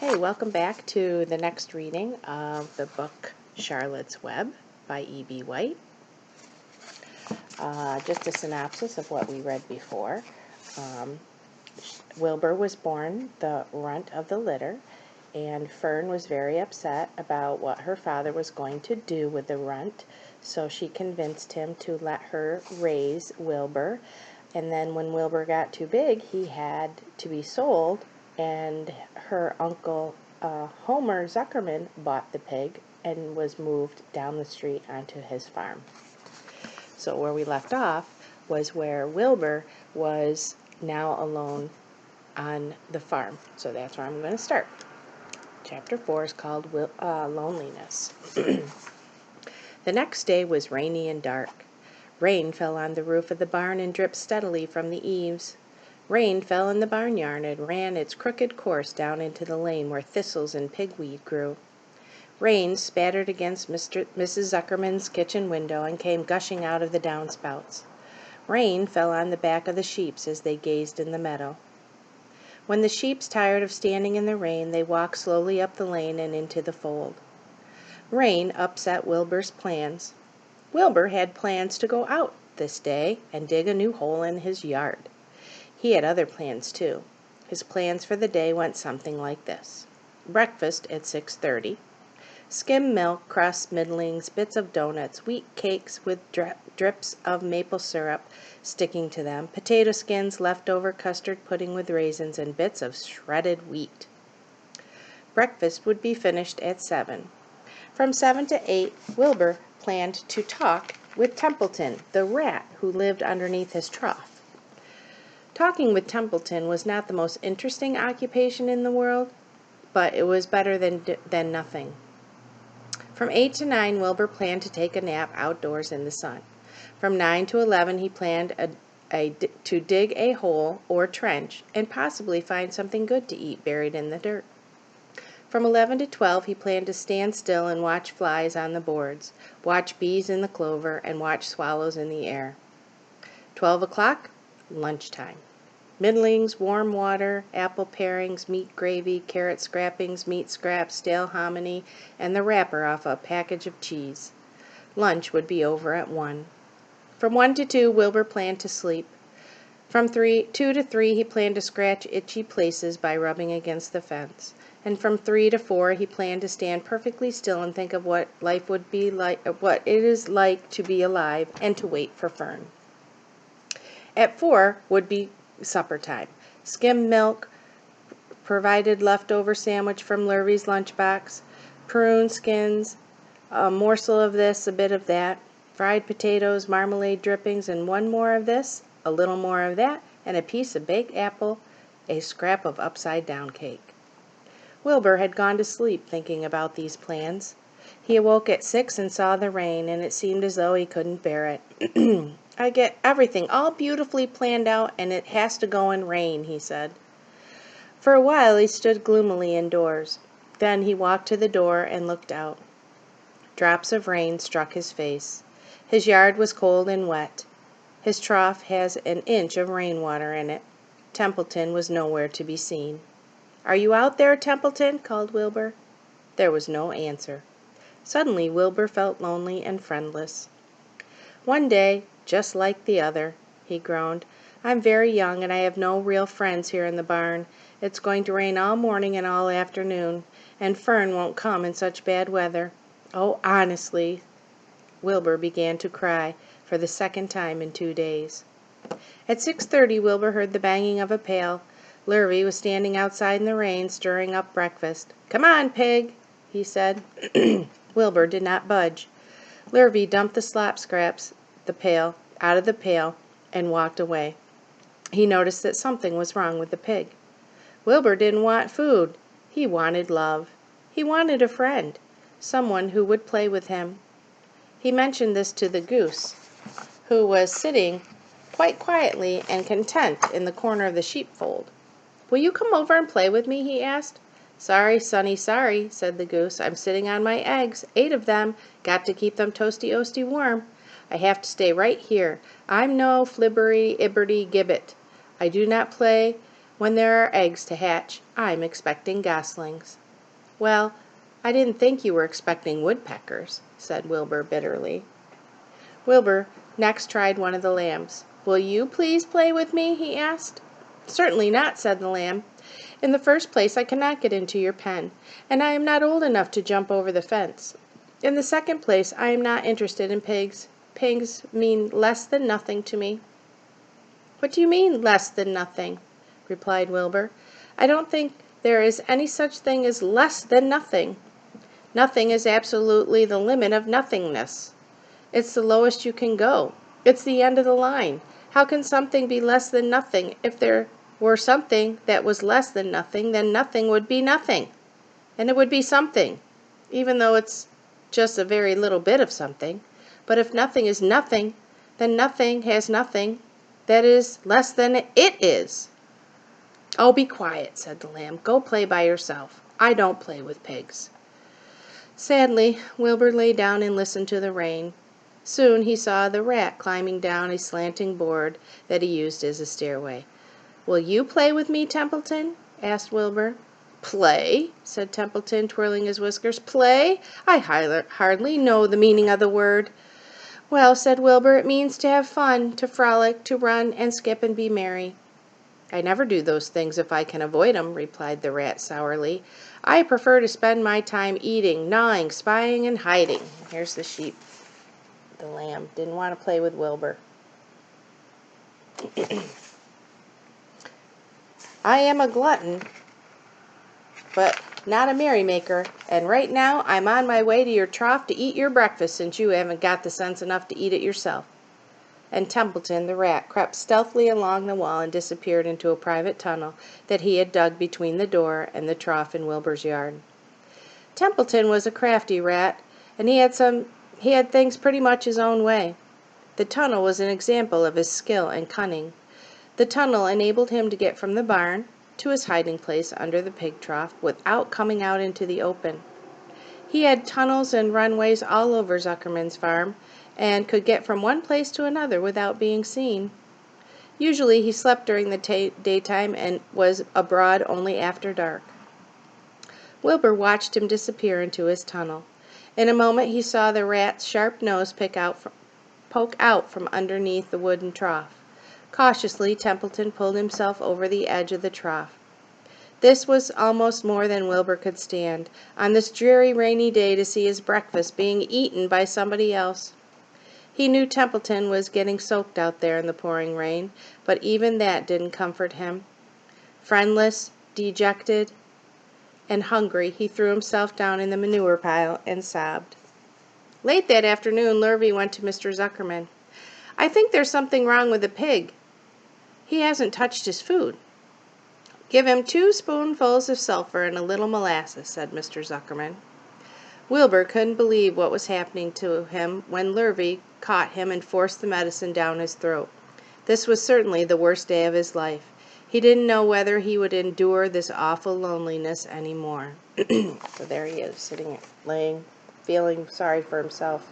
Hey, welcome back to the next reading of the book Charlotte's Web by E.B. White. Just a synopsis of what we read before. Wilbur was born the runt of the litter, and Fern was very upset about what her father was going to do with the runt, so she convinced him to let her raise Wilbur. And then when Wilbur got too big, he had to be sold, and her uncle Homer Zuckerman bought the pig and was moved down the street onto his farm. So where we left off was where Wilbur was now alone on the farm. So that's where I'm going to start. Chapter 4 is called Loneliness. The next day was rainy and dark. Rain fell on the roof of the barn and dripped steadily from the eaves. Rain fell in the barnyard and ran its crooked course down into the lane where thistles and pigweed grew. Rain spattered against Mrs. Zuckerman's kitchen window and came gushing out of the downspouts. Rain fell on the back of the sheep as they gazed in the meadow. When the sheep tired of standing in the rain, they walked slowly up the lane and into the fold. Rain upset Wilbur's plans. Wilbur had plans to go out this day and dig a new hole in his yard. He had other plans, too. His plans for the day went something like this. Breakfast at 6:30. Skim milk, crusts, middlings, bits of donuts, wheat cakes with drips of maple syrup sticking to them, potato skins, leftover custard pudding with raisins, and bits of shredded wheat. Breakfast would be finished at 7. From 7 to 8, Wilbur planned to talk with Templeton, the rat who lived underneath his trough. Talking with Templeton was not the most interesting occupation in the world, but it was better than nothing. From 8 to 9, Wilbur planned to take a nap outdoors in the sun. From 9 to 11, he planned to dig a hole or trench and possibly find something good to eat buried in the dirt. From 11 to 12, he planned to stand still and watch flies on the boards, watch bees in the clover, and watch swallows in the air. 12 o'clock, lunchtime. Middlings, warm water, apple parings, meat gravy, carrot scrappings, meat scraps, stale hominy, and the wrapper off a package of cheese. Lunch would be over at 1. From 1 to 2, Wilbur planned to sleep. From 2 to 3, he planned to scratch itchy places by rubbing against the fence. And from 3 to 4, he planned to stand perfectly still and think of what life would be like, what it is like to be alive, and to wait for Fern. At 4 would be supper time. Skim milk, provided leftover sandwich from Lurvy's lunchbox, prune skins, a morsel of this, a bit of that, fried potatoes, marmalade drippings, and one more of this, a little more of that, and a piece of baked apple, a scrap of upside-down cake. Wilbur had gone to sleep thinking about these plans. He awoke at 6 and saw the rain, and it seemed as though he couldn't bear it. I get everything all beautifully planned out, and it has to go and rain, he said. For a while he stood gloomily indoors. Then he walked to the door and looked out. Drops of rain struck his face. His yard was cold and wet. His trough has an inch of rainwater in it. Templeton was nowhere to be seen. "Are you out there, Templeton?" called Wilbur. There was no answer. Suddenly Wilbur felt lonely and friendless. "One day, just like the other," he groaned. "I'm very young, and I have no real friends here in the barn. It's going to rain all morning and all afternoon, and Fern won't come in such bad weather. Oh, honestly." Wilbur began to cry for the second time in 2 days. At 6:30, Wilbur heard the banging of a pail. Lurvy was standing outside in the rain, stirring up breakfast. "Come on, pig," he said. Wilbur did not budge. Lurvy dumped the slop scraps out of the pail and walked away. He noticed that something was wrong with the pig. Wilbur didn't want food. He wanted love. He wanted a friend, someone who would play with him. He mentioned this to the goose, who was sitting quite quietly and content in the corner of the sheepfold. "Will you come over and play with me?" he asked. "Sorry, sonny, sorry," said the goose. "I'm sitting on my eggs, 8 of them. Got to keep them toasty-oasty warm. I have to stay right here. I'm no flibbery-ibberty-gibbet. I do not play When there are eggs to hatch, I'm expecting goslings." "Well, I didn't think you were expecting woodpeckers," said Wilbur bitterly. Wilbur next tried one of the lambs. "Will you please play with me?" he asked. "Certainly not," said the lamb. "In the first place, I cannot get into your pen, and I am not old enough to jump over the fence. In the second place, I am not interested in pigs. Pigs mean less than nothing to me." "What do you mean, less than nothing?" replied Wilbur. "I don't think there is any such thing as less than nothing. Nothing is absolutely the limit of nothingness. It's the lowest you can go. It's the end of the line. How can something be less than nothing? If there were something that was less than nothing, then nothing would be nothing. And it would be something, even though it's just a very little bit of something. But if nothing is nothing, then nothing has nothing that is less than it is." "Oh, be quiet," said the lamb. "Go play by yourself. I don't play with pigs." Sadly, Wilbur lay down and listened to the rain. Soon he saw the rat climbing down a slanting board that he used as a stairway. "Will you play with me, Templeton?" asked Wilbur. "Play?" said Templeton, twirling his whiskers. "Play? I hardly know the meaning of the word." "Well," said Wilbur, "it means to have fun, to frolic, to run and skip and be merry." "I never do those things if I can avoid 'em," replied the rat sourly. "I prefer to spend my time eating, gnawing, spying, and hiding." Here's the sheep. The lamb didn't want to play with Wilbur. "I am a glutton, but not a merrymaker, and right now I'm on my way to your trough to eat your breakfast, since you haven't got the sense enough to eat it yourself." And Templeton, the rat, crept stealthily along the wall and disappeared into a private tunnel that he had dug between the door and the trough in Wilbur's yard. Templeton was a crafty rat, and he had things pretty much his own way. The tunnel was an example of his skill and cunning. The tunnel enabled him to get from the barn to his hiding place under the pig trough without coming out into the open. He had tunnels and runways all over Zuckerman's farm, and could get from one place to another without being seen. Usually he slept during the daytime and was abroad only after dark. Wilbur watched him disappear into his tunnel. In a moment he saw the rat's sharp nose poke out from underneath the wooden trough. Cautiously, Templeton pulled himself over the edge of the trough. This was almost more than Wilbur could stand, on this dreary rainy day, to see his breakfast being eaten by somebody else. He knew Templeton was getting soaked out there in the pouring rain, but even that didn't comfort him. Friendless, dejected, and hungry, he threw himself down in the manure pile and sobbed. Late that afternoon, Lurvy went to Mr. Zuckerman. "I think there's something wrong with the pig. He hasn't touched his food." "Give him 2 spoonfuls of sulphur and a little molasses," said Mr. Zuckerman. Wilbur couldn't believe what was happening to him when Lurvy caught him and forced the medicine down his throat. This was certainly the worst day of his life. He didn't know whether he would endure this awful loneliness any more. So there he is, sitting, laying, feeling sorry for himself.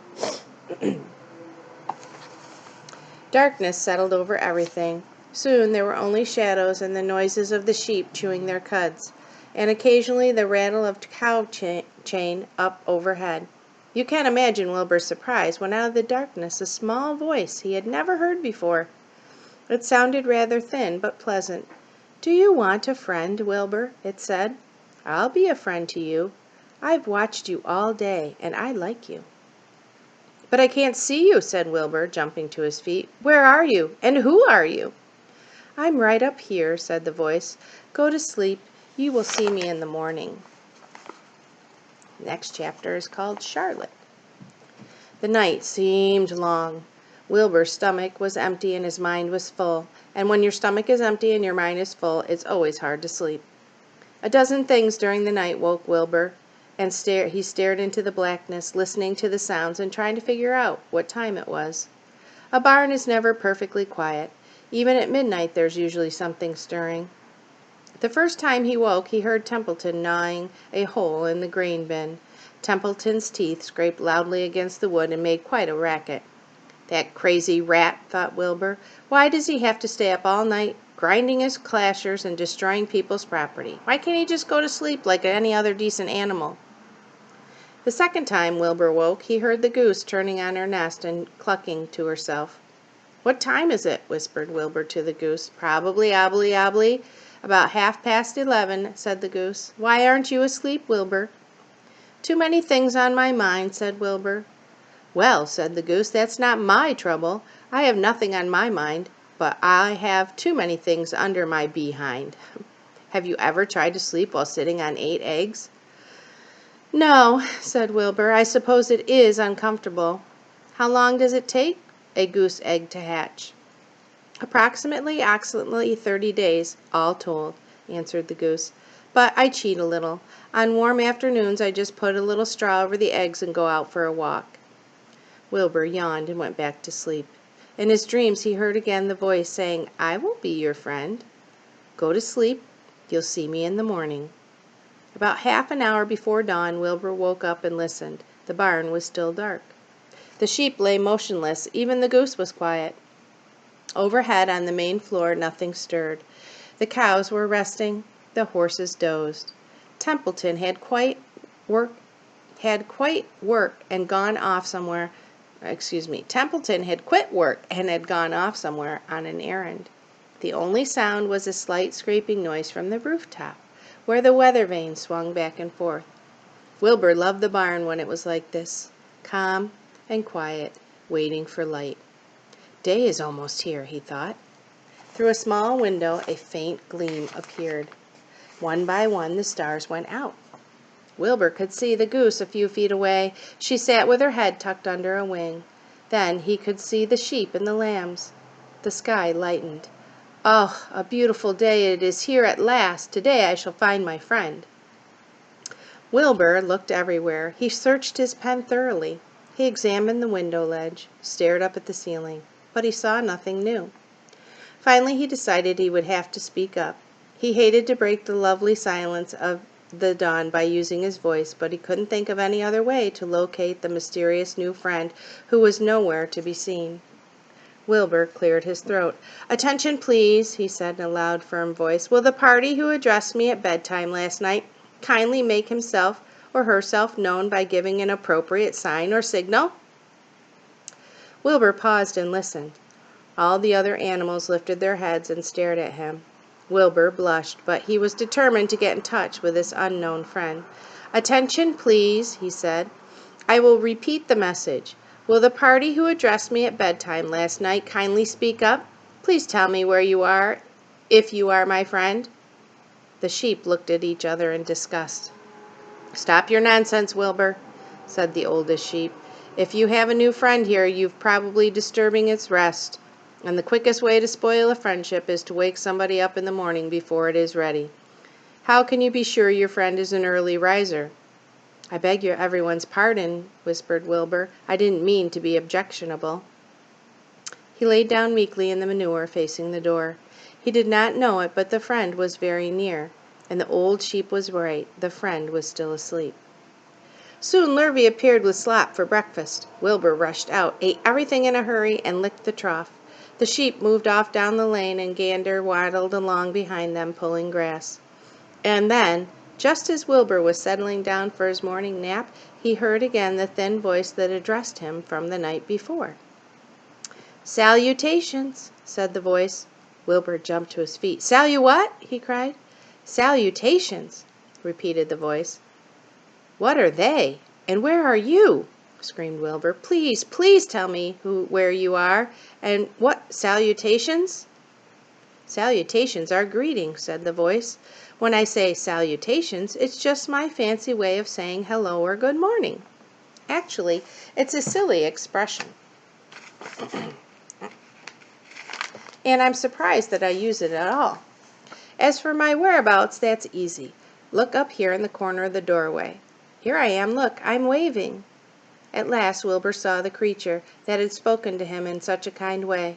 Darkness settled over everything. Soon there were only shadows and the noises of the sheep chewing their cuds, and occasionally the rattle of cow chain up overhead. You can't imagine Wilbur's surprise when out of the darkness a small voice he had never heard before. It sounded rather thin but pleasant. "Do you want a friend, Wilbur?" it said. "I'll be a friend to you. I've watched you all day, and I like you." "But I can't see you," said Wilbur, jumping to his feet. "Where are you, and who are you?" "I'm right up here," said the voice. "Go to sleep. You will see me in the morning." The next chapter is called Charlotte. The night seemed long. Wilbur's stomach was empty and his mind was full, and when your stomach is empty and your mind is full, it's always hard to sleep. A dozen things during the night woke Wilbur, and he stared into the blackness, listening to the sounds and trying to figure out what time it was. A barn is never perfectly quiet. Even at midnight there's usually something stirring. The first time he woke, he heard Templeton gnawing a hole in the grain bin. Templeton's teeth scraped loudly against the wood and made quite a racket. That crazy rat, thought Wilbur. Why does he have to stay up all night, grinding his clashers and destroying people's property? Why can't he just go to sleep like any other decent animal? The second time Wilbur woke, he heard the goose turning on her nest and clucking to herself. "What time is it?" whispered Wilbur to the goose. "Probably, obbly, obbly, about 11:30, said the goose. "Why aren't you asleep, Wilbur?" "Too many things on my mind," said Wilbur. "Well," said the goose, "that's not my trouble. I have nothing on my mind, but I have too many things under my behind." "Have you ever tried to sleep while sitting on 8 eggs?" "No," said Wilbur. "I suppose it is uncomfortable." "How long does it take a goose egg to hatch?" "Approximately 30 days, all told," answered the goose. "But I cheat a little. On warm afternoons I just put a little straw over the eggs and go out for a walk." Wilbur yawned and went back to sleep. In his dreams he heard again the voice saying, "I will be your friend. Go to sleep. You'll see me in the morning." About half an hour before dawn, Wilbur woke up and listened. The barn was still dark. The sheep lay motionless. Even the goose was quiet. Overhead on the main floor nothing stirred. The cows were resting. The horses dozed. Templeton had quit work and gone off somewhere on an errand. The only sound was a slight scraping noise from the rooftop, where the weather vane swung back and forth. Wilbur loved the barn when it was like this, calm and quiet, waiting for light. Day is almost here, he thought. Through a small window, a faint gleam appeared. One by one, the stars went out. Wilbur could see the goose a few feet away. She sat with her head tucked under a wing. Then he could see the sheep and the lambs. The sky lightened. "Oh, a beautiful day it is here at last. Today I shall find my friend." Wilbur looked everywhere. He searched his pen thoroughly. He examined the window ledge, stared up at the ceiling, but he saw nothing new. Finally he decided he would have to speak up. He hated to break the lovely silence of the dawn by using his voice, but he couldn't think of any other way to locate the mysterious new friend who was nowhere to be seen. Wilbur cleared his throat. "Attention, please," he said in a loud, firm voice. "Will the party who addressed me at bedtime last night kindly make himself or herself known by giving an appropriate sign or signal?" Wilbur paused and listened. All the other animals lifted their heads and stared at him. Wilbur blushed, but he was determined to get in touch with this unknown friend. "Attention, please," he said. "I will repeat the message. Will the party who addressed me at bedtime last night kindly speak up? Please tell me where you are, if you are my friend." The sheep looked at each other in disgust. "Stop your nonsense, Wilbur," said the oldest sheep. "If you have a new friend here, you've probably disturbing its rest. And the quickest way to spoil a friendship is to wake somebody up in the morning before it is ready. How can you be sure your friend is an early riser?" "I beg everyone's pardon," whispered Wilbur. "I didn't mean to be objectionable." He laid down meekly in the manure, facing the door. He did not know it, but the friend was very near. And the old sheep was right. The friend was still asleep. Soon Lurvy appeared with slop for breakfast. Wilbur rushed out, ate everything in a hurry, and licked the trough. The sheep moved off down the lane, and Gander waddled along behind them, pulling grass. And then, just as Wilbur was settling down for his morning nap, he heard again the thin voice that addressed him from the night before. "Salutations," said the voice. Wilbur jumped to his feet. "What?" he cried. "Salutations," repeated the voice. "What are they? And where are you?" screamed Wilbur. "Please, please tell me where you are, and what salutations?" "Salutations are greetings," said the voice. "When I say salutations, it's just my fancy way of saying hello or good morning. Actually, it's a silly expression, and I'm surprised that I use it at all. As for my whereabouts, that's easy. Look up here in the corner of the doorway. Here I am, look, I'm waving." At last Wilbur saw the creature that had spoken to him in such a kind way.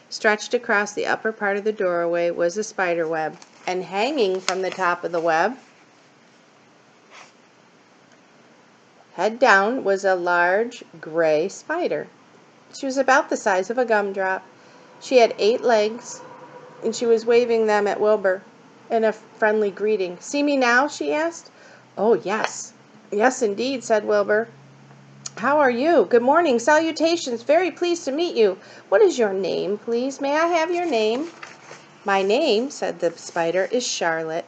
Stretched across the upper part of the doorway was a spider web, and hanging from the top of the web, head down, was a large gray spider. She was about the size of a gumdrop. She had 8 legs, and she was waving them at Wilbur in a friendly greeting. "See me now?" she asked. "Oh, yes. Yes, indeed," said Wilbur. "How are you? Good morning. Salutations. Very pleased to meet you. What is your name, please? May I have your name?" "My name," said the spider, "is Charlotte."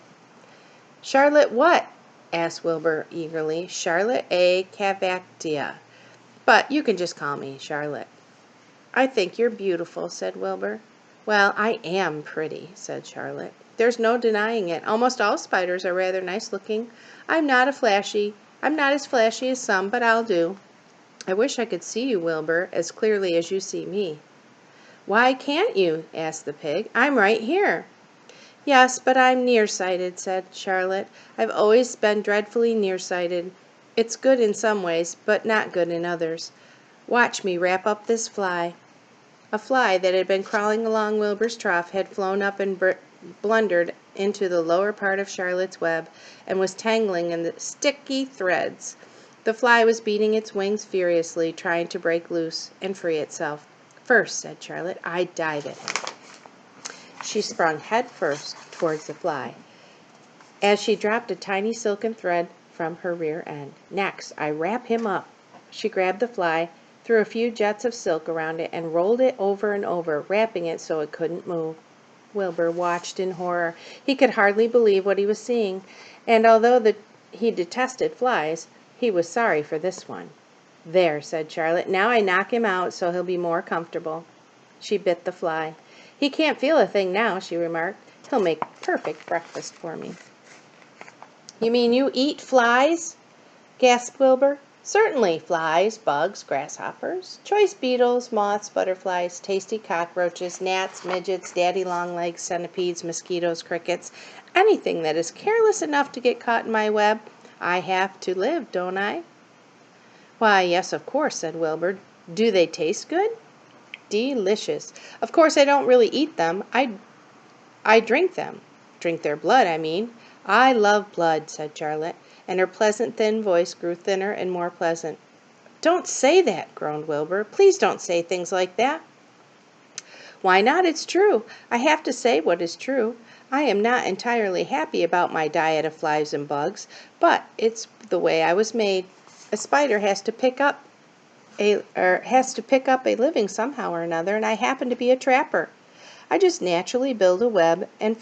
"Charlotte what?" asked Wilbur eagerly. "Charlotte A. Cavactia. But you can just call me Charlotte." "I think you're beautiful," said Wilbur. "Well, I am pretty," said Charlotte. "There's no denying it. Almost all spiders are rather nice looking. I'm not as flashy as some, but I'll do. I wish I could see you, Wilbur, as clearly as you see me." "Why can't you?" asked the pig. "I'm right here." "Yes, but I'm nearsighted," said Charlotte. "I've always been dreadfully nearsighted. It's good in some ways, but not good in others. Watch me wrap up this fly." A fly that had been crawling along Wilbur's trough had flown up and blundered into the lower part of Charlotte's web, and was tangling in the sticky threads. The fly was beating its wings furiously, trying to break loose and free itself. "First," said Charlotte, "I dive at him." She sprung head first towards the fly, as she dropped a tiny silken thread from her rear end. "Next, I wrap him up." She grabbed the fly, threw a few jets of silk around it, and rolled it over and over, wrapping it so it couldn't move. Wilbur watched in horror. He could hardly believe what he was seeing, and although he detested flies, he was sorry for this one. "There," said Charlotte. "Now I knock him out so he'll be more comfortable." She bit the fly. "He can't feel a thing now," she remarked. "He'll make perfect breakfast for me." "You mean you eat flies?" gasped Wilbur. "Certainly, flies, bugs, grasshoppers, choice beetles, moths, butterflies, tasty cockroaches, gnats, midgets, daddy-long-legs, centipedes, mosquitoes, crickets, anything that is careless enough to get caught in my web. I have to live, don't I?" "Why, yes, of course," said Wilbur. "Do they taste good?" "Delicious. Of course I don't really eat them. I drink them. Drink their blood, I mean." "I love blood," said Charlotte, and her pleasant thin voice grew thinner and more pleasant. "Don't say that," groaned Wilbur. "Please don't say things like that." "Why not? It's true. I have to say what is true. I am not entirely happy about my diet of flies and bugs, but it's the way I was made. A spider has to pick up a living somehow or another, and I happen to be a trapper. I just naturally build a web and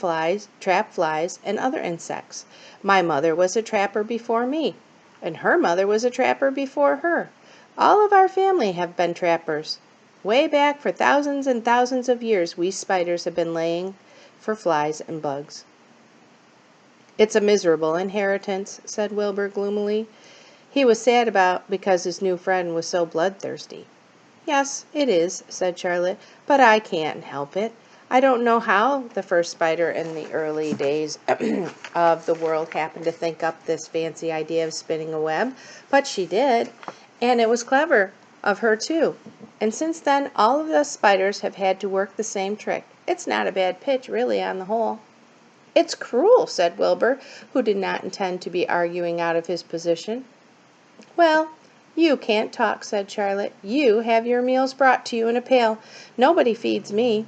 trap flies and other insects. My mother was a trapper before me, and her mother was a trapper before her. All of our family have been trappers. Way back for thousands and thousands of years, we spiders have been laying for flies and bugs." "It's a miserable inheritance," said Wilbur gloomily. He was sad because his new friend was so bloodthirsty. "Yes, it is," said Charlotte, "but I can't help it. I don't know how the first spider in the early days of the world happened to think up this fancy idea of spinning a web, but she did, and it was clever of her too. And since then all of us spiders have had to work the same trick. It's not a bad pitch, really, on the whole." "It's cruel," said Wilbur, who did not intend to be arguing out of his position. "Well, you can't talk," said Charlotte. "You have your meals brought to you in a pail. Nobody feeds me.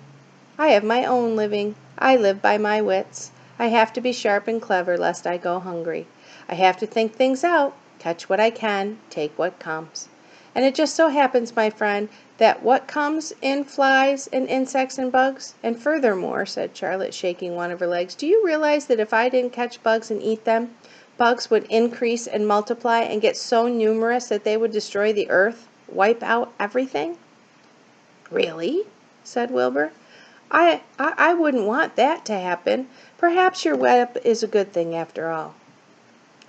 I have my own living. I live by my wits. I have to be sharp and clever lest I go hungry. I have to think things out, catch what I can, take what comes. And it just so happens, my friend, that what comes in flies and insects and bugs, and furthermore," said Charlotte, shaking one of her legs, "do you realize that if I didn't catch bugs and eat them, bugs would increase and multiply and get so numerous that they would destroy the earth, wipe out everything?" "Really?" said Wilbur. I wouldn't want that to happen. Perhaps your web is a good thing after all."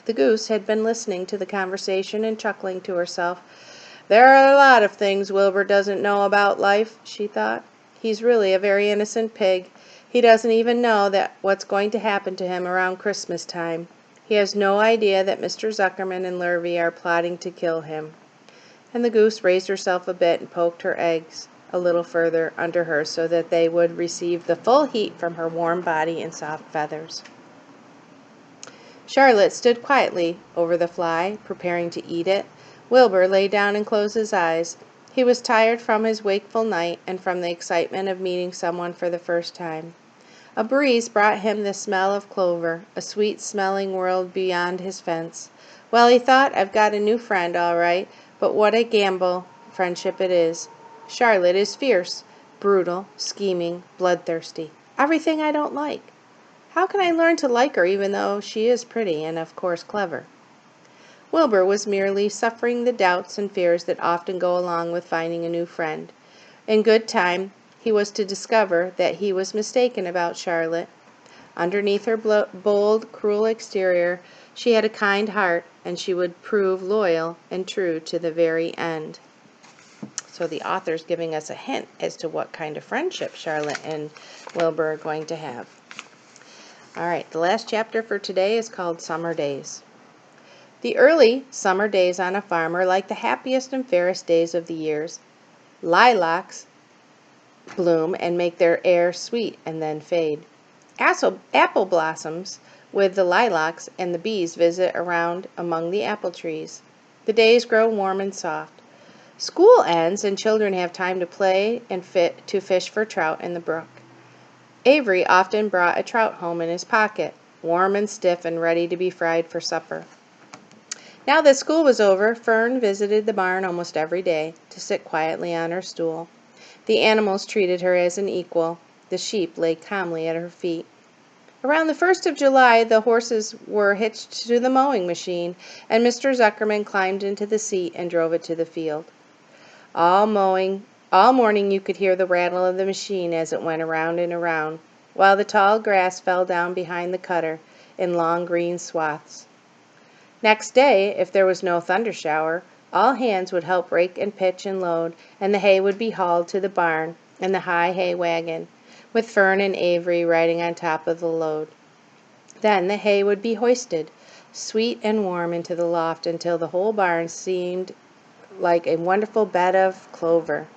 The goose had been listening to the conversation and chuckling to herself. "There are a lot of things Wilbur doesn't know about life," she thought. "He's really a very innocent pig. He doesn't even know what's going to happen to him around Christmas time. He has no idea that Mr. Zuckerman and Lurvy are plotting to kill him." And the goose raised herself a bit and poked her eggs a little further under her so that they would receive the full heat from her warm body and soft feathers. Charlotte stood quietly over the fly, preparing to eat it. Wilbur lay down and closed his eyes. He was tired from his wakeful night and from the excitement of meeting someone for the first time. A breeze brought him the smell of clover, a sweet-smelling world beyond his fence. Well, he thought, I've got a new friend, all right, but what a gamble friendship it is. Charlotte is fierce, brutal, scheming, bloodthirsty. Everything I don't like. How can I learn to like her even though she is pretty and, of course, clever? Wilbur was merely suffering the doubts and fears that often go along with finding a new friend. In good time, he was to discover that he was mistaken about Charlotte. Underneath her bold, cruel exterior, she had a kind heart, and she would prove loyal and true to the very end. So the author's giving us a hint as to what kind of friendship Charlotte and Wilbur are going to have. All right, the last chapter for today is called Summer Days. The early summer days on a farm are like the happiest and fairest days of the years. Lilacs bloom and make their air sweet and then fade. Apple blossoms with the lilacs, and the bees visit around among the apple trees. The days grow warm and soft. School ends and children have time to play and to fish for trout in the brook. Avery often brought a trout home in his pocket, warm and stiff and ready to be fried for supper. Now that school was over, Fern visited the barn almost every day to sit quietly on her stool. The animals treated her as an equal. The sheep lay calmly at her feet. Around the 1st of July, the horses were hitched to the mowing machine, and Mr. Zuckerman climbed into the seat and drove it to the field. All morning you could hear the rattle of the machine as it went around and around, while the tall grass fell down behind the cutter in long green swaths. Next day, if there was no thunder shower, all hands would help rake and pitch and load, and the hay would be hauled to the barn in the high hay wagon, with Fern and Avery riding on top of the load. Then the hay would be hoisted, sweet and warm, into the loft until the whole barn seemed like a wonderful bed of clover.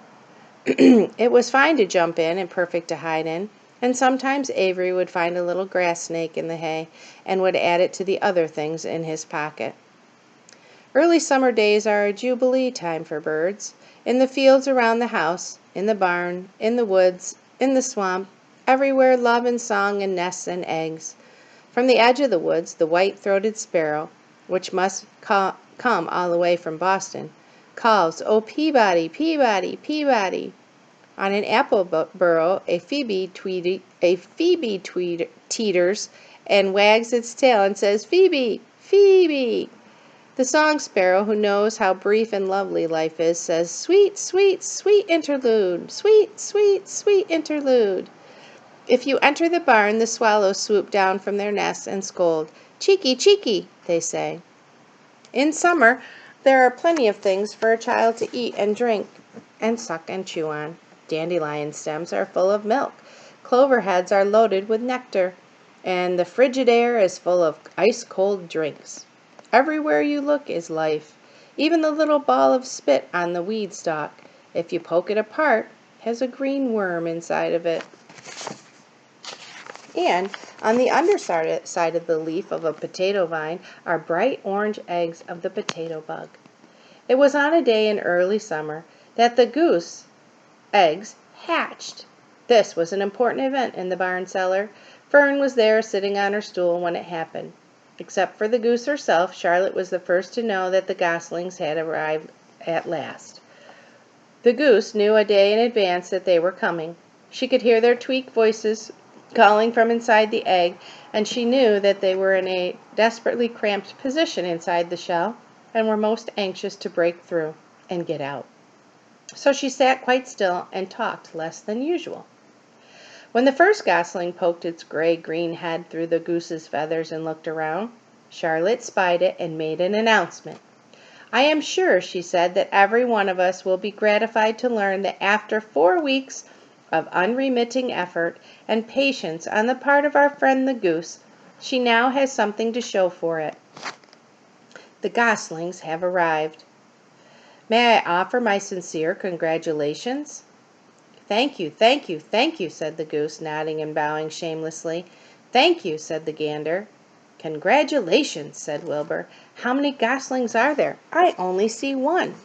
It was fine to jump in and perfect to hide in, and sometimes Avery would find a little grass snake in the hay and would add it to the other things in his pocket. Early summer days are a jubilee time for birds. In the fields around the house, in the barn, in the woods, in the swamp, everywhere love and song and nests and eggs. From the edge of the woods, the white-throated sparrow, which must come all the way from Boston, calls, "Oh, Peabody, Peabody, Peabody." On an apple burrow, a phoebe teeters and wags its tail and says, "Phoebe, Phoebe." The song sparrow, who knows how brief and lovely life is, says, "Sweet, sweet, sweet interlude, sweet, sweet, sweet interlude." If you enter the barn, the swallows swoop down from their nests and scold. "Cheeky, cheeky," they say. In summer, there are plenty of things for a child to eat and drink and suck and chew on. Dandelion stems are full of milk. Clover heads are loaded with nectar, and the frigid air is full of ice-cold drinks. Everywhere you look is life. Even the little ball of spit on the weed stalk, if you poke it apart, has a green worm inside of it. And on the underside of the leaf of a potato vine are bright orange eggs of the potato bug. It was on a day in early summer that the goose eggs hatched. This was an important event in the barn cellar. Fern was there sitting on her stool when it happened. Except for the goose herself, Charlotte was the first to know that the goslings had arrived at last. The goose knew a day in advance that they were coming. She could hear their tweaked voices calling from inside the egg, and she knew that they were in a desperately cramped position inside the shell and were most anxious to break through and get out. So she sat quite still and talked less than usual. When the first gosling poked its gray-green head through the goose's feathers and looked around, Charlotte spied it and made an announcement. "I am sure," she said, "that every one of us will be gratified to learn that after 4 weeks of unremitting effort and patience on the part of our friend the goose, she now has something to show for it. The goslings have arrived. May I offer my sincere congratulations?" "Thank you, thank you, thank you," said the goose, nodding and bowing shamelessly. "Thank you," said the gander. "Congratulations," said Wilbur. "How many goslings are there? I only see one."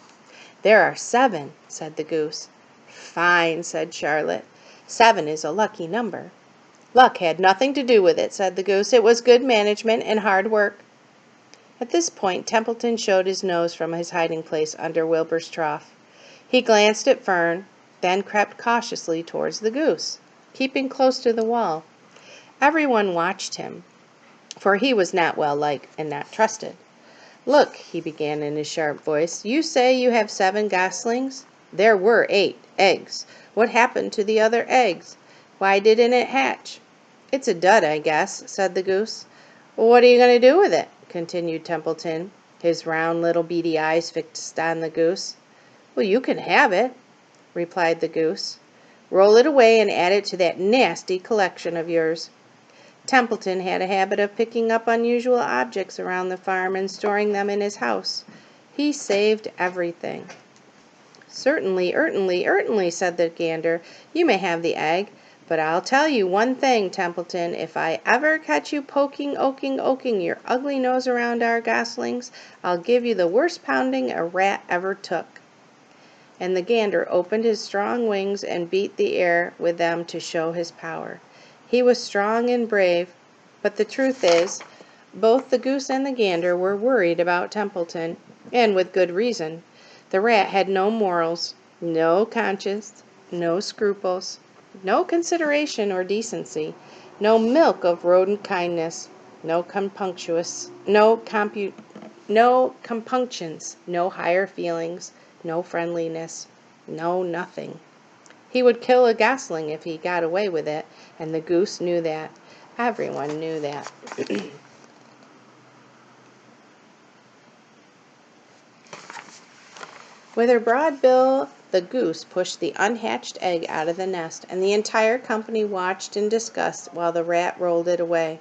"There are 7," said the goose. "Fine," said Charlotte. "7 is a lucky number." "Luck had nothing to do with it," said the goose. "It was good management and hard work." At this point Templeton showed his nose from his hiding place under Wilbur's trough. He glanced at Fern, then crept cautiously towards the goose, keeping close to the wall. Everyone watched him, for he was not well liked and not trusted. "Look," he began in his sharp voice, "you say you have 7 goslings? There were 8 eggs. What happened to the other eggs? Why didn't it hatch?" "It's a dud, I guess," said the goose. "What are you going to do with it?" continued Templeton, his round little beady eyes fixed on the goose. "Well, you can have it," replied the goose. "Roll it away and add it to that nasty collection of yours." Templeton had a habit of picking up unusual objects around the farm and storing them in his house. He saved everything. "Certainly, certainly," said the gander. "You may have the egg. But I'll tell you one thing, Templeton, if I ever catch you poking your ugly nose around our goslings, I'll give you the worst pounding a rat ever took." And the gander opened his strong wings and beat the air with them to show his power. He was strong and brave, but the truth is, both the goose and the gander were worried about Templeton, and with good reason. The rat had no morals, no conscience, no scruples, no consideration or decency, no milk of rodent kindness, no compunctions, no higher feelings, no friendliness, no nothing. He would kill a gosling if he got away with it, and the goose knew that. Everyone knew that. With her broad bill, the goose pushed the unhatched egg out of the nest, and the entire company watched in disgust while the rat rolled it away.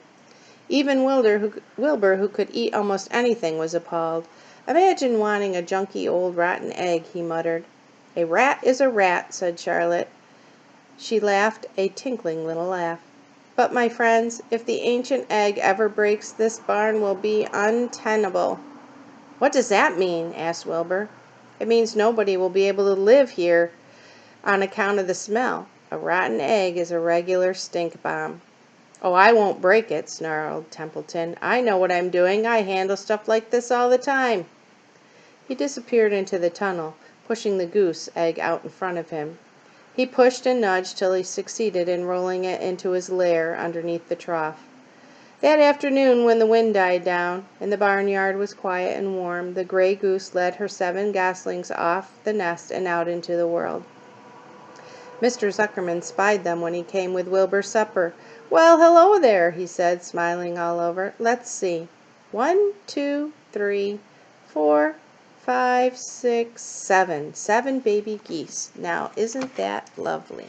Even Wilbur, who could eat almost anything, was appalled. "Imagine wanting a junky old rotten egg," he muttered. "A rat is a rat," said Charlotte. She laughed a tinkling little laugh. "But, my friends, if the ancient egg ever breaks, this barn will be untenable." "What does that mean?" asked Wilbur. "It means nobody will be able to live here on account of the smell. A rotten egg is a regular stink bomb." "Oh, I won't break it," snarled Templeton. "I know what I'm doing. I handle stuff like this all the time." He disappeared into the tunnel, pushing the goose egg out in front of him. He pushed and nudged till he succeeded in rolling it into his lair underneath the trough. That afternoon, when the wind died down and the barnyard was quiet and warm, the gray goose led her 7 goslings off the nest and out into the world. Mr. Zuckerman spied them when he came with Wilbur's supper. "Well, hello there," he said, smiling all over. "Let's see. 1, 2, 3, 4, 5, 6, 7. 7 baby geese. Now, isn't that lovely?"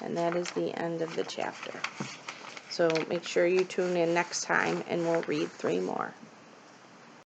And that is the end of the chapter. So make sure you tune in next time and we'll read 3 more.